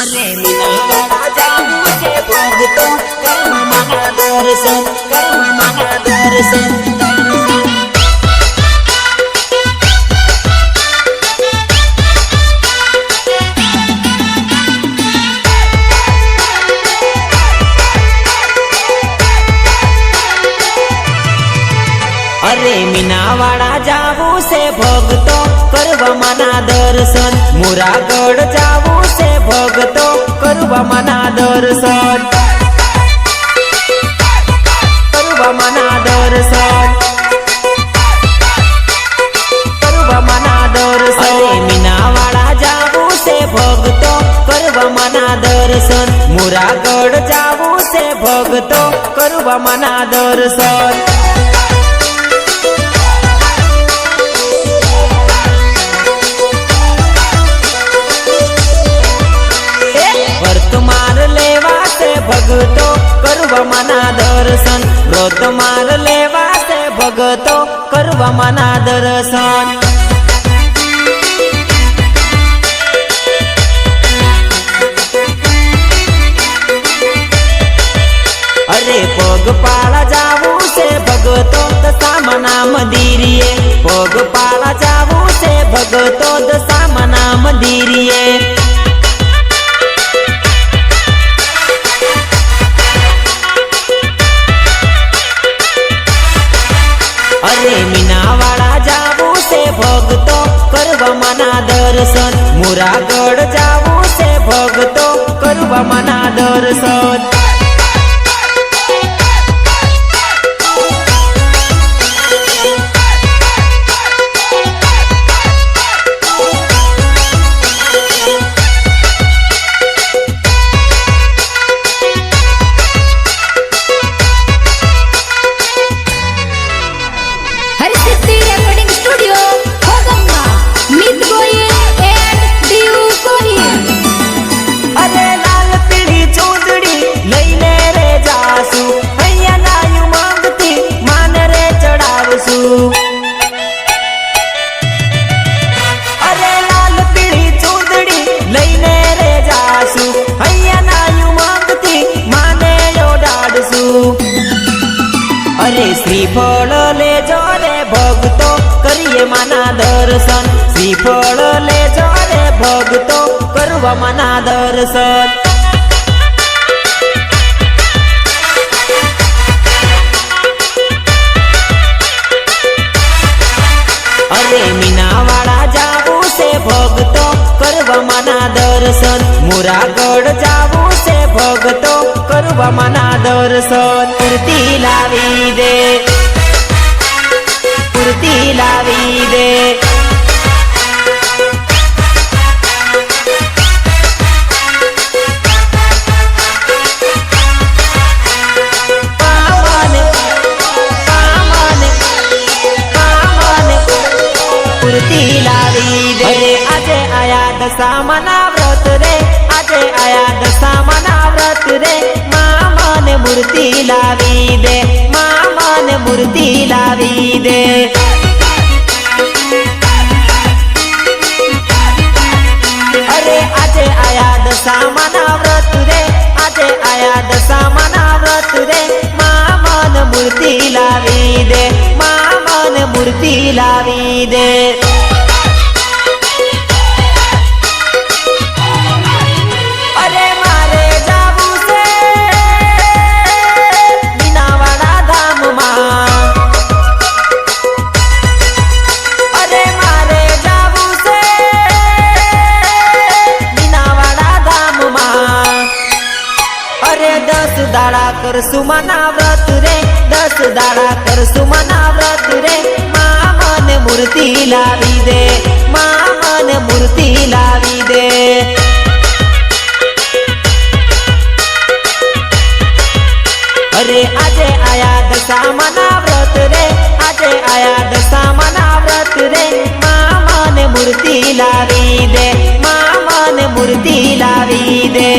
अरे मीनावाड़ा जाऊं से भगतो कर्म मना दर्शन अरे मीनावाड़ा जाऊं से भगतो करवा मना दर्शन मुरागढ़ जाऊं से भगतो करवा मना दर्शन करवा मना दर्शन करवा मना दर्शन अरे मीनावाड़ा जाऊं से भगतो करवा मना दर्शन मुरागढ़ जाऊं से भगतो करवा मना दर्शन भगतो करवा मना दर्शन व्रत मार लेवा से भगतो करवा मना दर्शन अरे पग पाला जाऊं से भगतो दशा मना मंदिरिये पग पाला जाऊं से भगतो दशा मना मंदिरिये अरे मीनावाड़ा जाऊं से भगतो करवा मना दर्शन मुरागढ़ जाऊं से भगतो करवा मना दर्शन अरे लाल पीली चूंदड़ी लईने रे जासू हैया नायु मांगती माने यो डाडसू अरे श्रीफल ले जो रे भगतो करिए मना दर्शन श्रीफल ले जो रे भगतो करवा मना दर्शन अरे मीनावाड़ा जाऊं से भगतो करवा मना दर्शन मुरागढ़ जाऊं से भगतो करवा मना दर्शन मूर्ति लावी दे मूर्ति लावी दे मूर्ति लावी दे आजे आया दशा मना व्रत रे आजे आया दशा मना व्रत रे मामा ने मूर्ति लावी दे मामा ने मूर्ति लावी दे अरे आजे आया दशा मना व्रत रे आजे आया दशा मना व्रत रे मामा ने मूर्ति लावी दे मामा ने मूर्ति लावी दे अरे मारे जाऊं से मीनावाड़ा धाम मां अरे मारे जाऊं से मीनावाड़ा धाम मां अरे 10 दाड़ा कर सुमना व्रत रे 10 दाड़ा कर सुमना व्रत रे मामा ने मूर्ति लावी दे मामा ने मूर्ति लावी दे अरे आजे आया दशा मना व्रत रे आजे आया दशा मना व्रत रे मामा ने मूर्ति लावी दे मामा ने मूर्ति लावी दे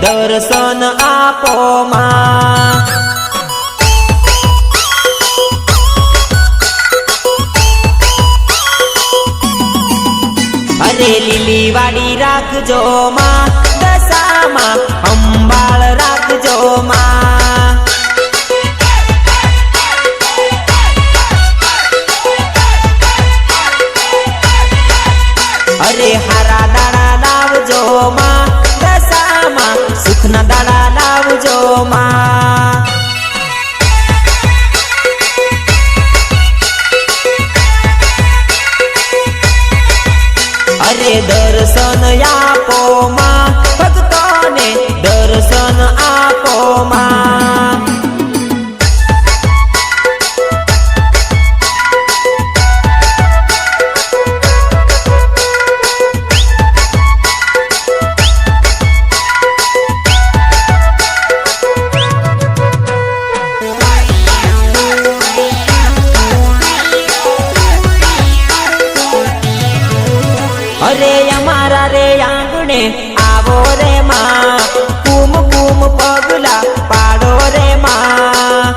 दर्शन आपो मां। अरे લીલી વાડી રાખજો માં, દશામાં અંબાળ રાખજો માં। अरे हारा दाड़ा लावजो मां, दशामा सुखना दाड़ा लावजो मां। अरे दर्शन आपो मां, भक्तोने दर्शन आपो मां। अरे अमारा रे आंगणे आवो रे मां, कुम कुम पगला पाडो रे मां।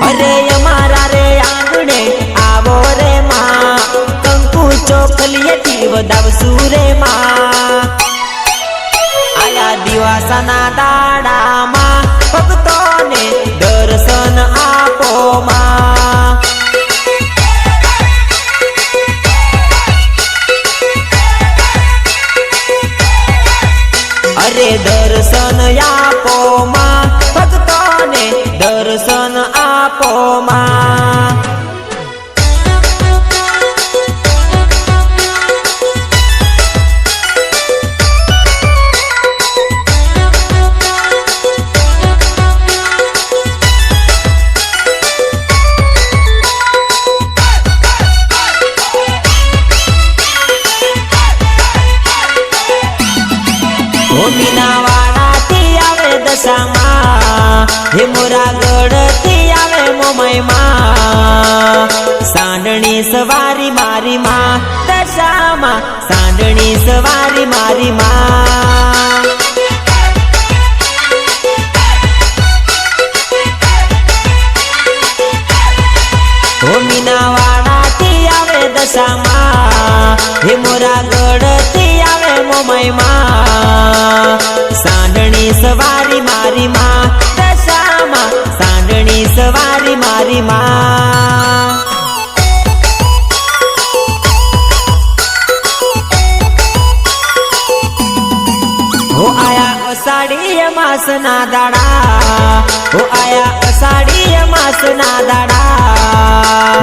अरे अमारा रे आंगणे आवो रे मां, कंकु चोखलिएथी वधावसू रे मां। आया दिवासाना दाड़ा मां, भक्तोने दर्शन आपो मां। अरे दर्शन आपो मां, भक्तोने दर्शन आपो मां। मीनावाड़ा थी आवे दशामा, हे मोरागढ़ थी आवे मोमई मां। सांडणी सवारी मारी मां, दशामा सांडणी सवारी मारी मां। ओ मीनावाड़ा थी आवे दशामा, हे मोरागढ़ थी आवे मोमई मां। सांडणी सवारी मारी मां, दशामा सांडणी सवारी मारी मां। हो आया अषाढ़ी मास ना दाड़ा, हो आया अषाढ़ी मास ना दाड़ा।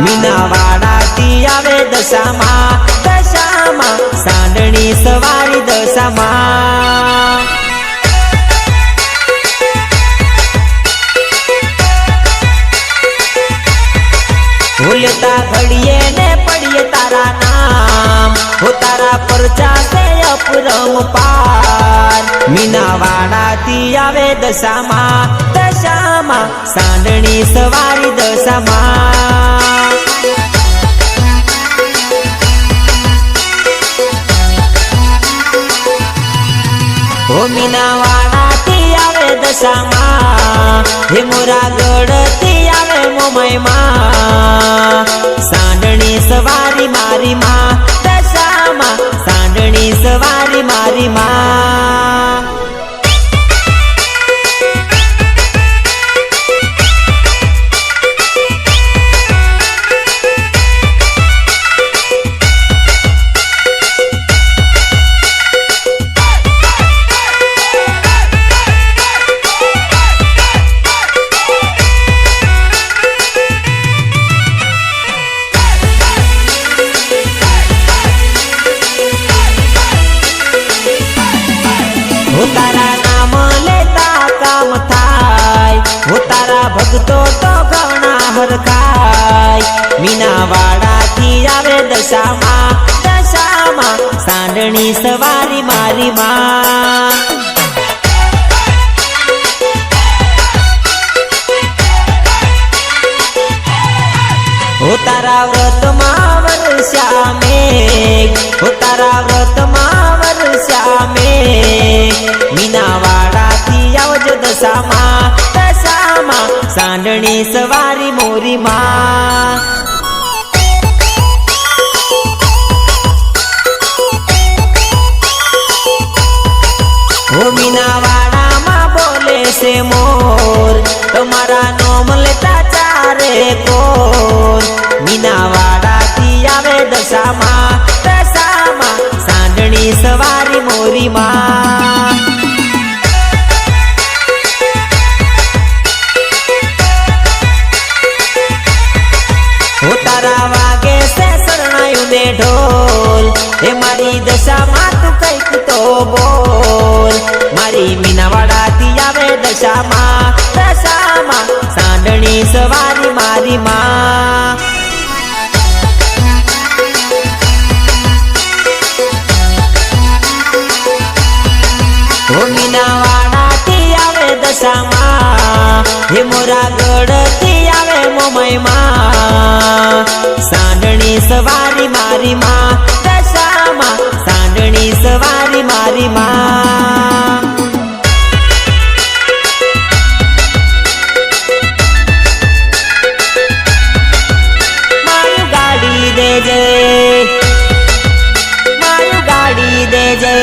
मीनावाड़ा थी आवे दशामा, दशामा सांडणी सवारी दशामा। भूलता घड़िए ने पड़िए तारा नाम, हो तारा परचा से अपरम पार। मीनावाड़ा थी आवे दशामा, दशामा सांडणी सवारी दशामा। हो मीनावाड़ा थी आवे दशामा, हे मोरागढ़ थी आवे मोमई मां। सांडणी सवारी मारी मां, दशामा सांडणी सवारी मारी मां। भगतो तो घणा हरखाय। मीनावाड़ा थी आवे दशामा, दशामा सांडणी सवारी मारी मां। हो तारा व्रत मा वर्षा मेघ, हो तारा व्रत मा वर्षा મીનાવાડામાં બોલે છે મોર, તમારા નોમ લેતા ચારે કોર. મીનાવાડાથી આવે દશામાં, દશામાં સાંડણી સવારી મોરીમાં. તારા વાગે છે શરણાયું ને ઢોલ, એ મારી દશામાં તું કઈક તો બોલ. મારી મીનાવાડાથી આવે દશામાં, દશામાં સાંડણી સવારી મારી માં. ઓ મીનાવાડાથી આવે દશામાં, હે મોરા ગઢથી આવે મોમાઈમાં. સાંડણી સવારી મારી માં, દશામાં સાંડણી સવારી મારી માં. મારું ગાડી દેજે, મારું ગાડી દેજે.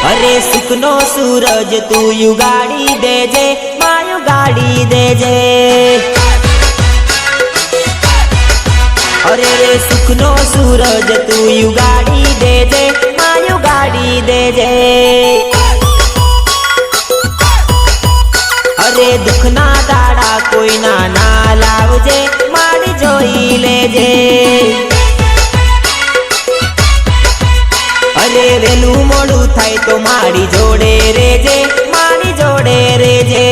અરે સુખનો સૂરજ તું યુગાડી દેજે, માયું ગાડી દેજે. અરે રે સુખનો સૂરજ તું યુગાડી દેજે, માયું ગાડી દેજે. અરે દુઃખના દાડા કોઈના ના લાવજે, મારી જોઈ લેજે. અરે વેલું મોડું થાય તો મારી જોડે રેજે, મારી જોડે રેજે.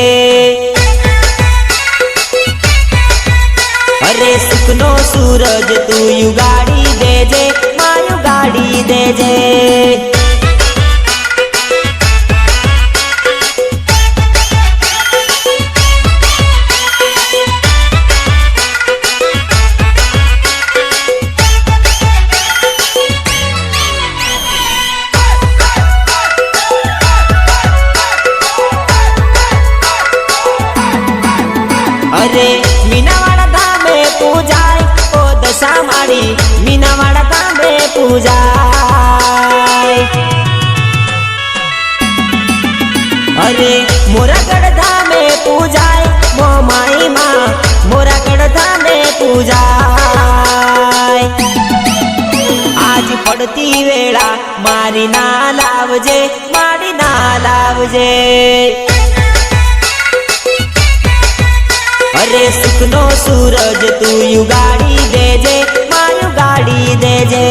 અરે સુખનો સૂરજ તું યુગાડી દેજે, માયું ગાડી દેજે. અરે મીનાવાડા ધામે પૂજાય, ઓ દશા મારી મીનાવાડા ધામે પૂજાય. અરે મોરાગઢ ધામે પૂજાય, મોમાઈ માં મોરાગઢ ધામે પૂજાય. આજ પડતી વેળા મારી ના લાવજે, મારી ના લાવજે. અરે સુખનો સૂરજ તું યુગાડી દેજે, માયું ગાડી દેજે.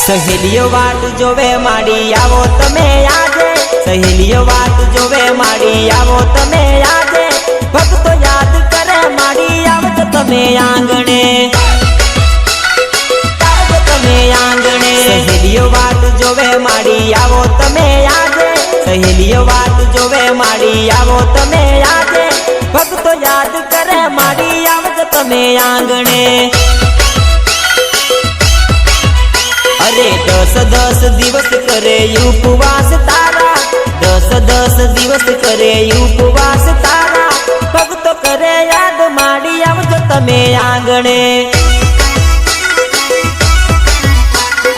સહેલીઓ વાટ જોવે માડી આવો તમે આજે, સહેલીઓ વાટ જોવે માડી આવો તમે આજે. ભક્તો યાદ કરે માડી આવજો તમે આંગણે, આવજો તમે આંગણે. સહેલીઓ વાટ જોવે માડી આવો તમે આજે, સહેલીઓ વાટ જોવે માડી આવો તમે આજે. ભક્તો યાદ કરે માડી આવજો તમે આંગણે. અરે 10 દિવસ કરે ઉપવાસ તારા, 10 દિવસ કરે ઉપવાસ તારા. ભક્તો કરે યાદ માડી આવજો તમે આંગણે.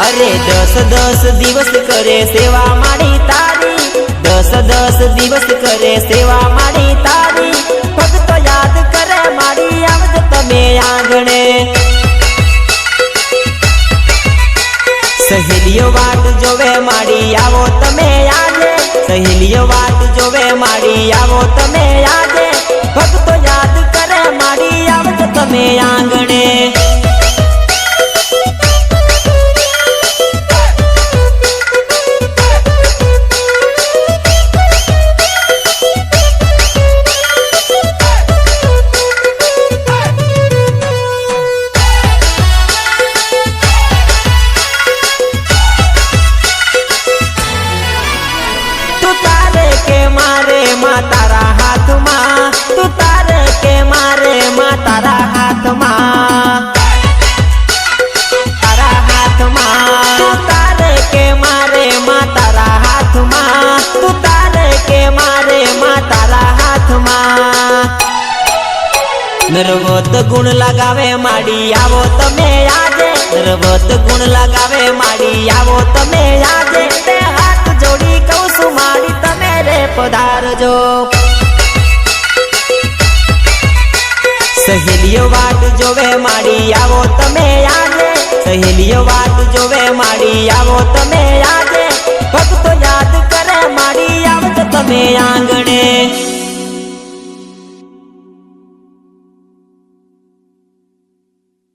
અરે 10 દિવસ કરે સેવા માડી તારી, 10 દિવસ કરે સેવા માડી તારી. ભક્તો યાદ કરે માડી આવજો તમે આંગણે. સહેલીઓ વાટ જોવે માડી આવો તમે આજે, સહેલીઓ વાટ જોવે માડી આવો તમે આજે. ભક્તો યાદ કરે માડી આવજો તમે આંગણે. નરવત ગુણ લગાવે માડી આવો તમે આજે, નરવત ગુણ લગાવે માડી આવો તમે આજે, તે હાથ જોડી કહું છું માડી તમે રે પધારજો। સહેલીઓ વાટ જોવે માડી આવો તમે આજે, સહેલીઓ વાટ જોવે માડી આવો તમે આજે।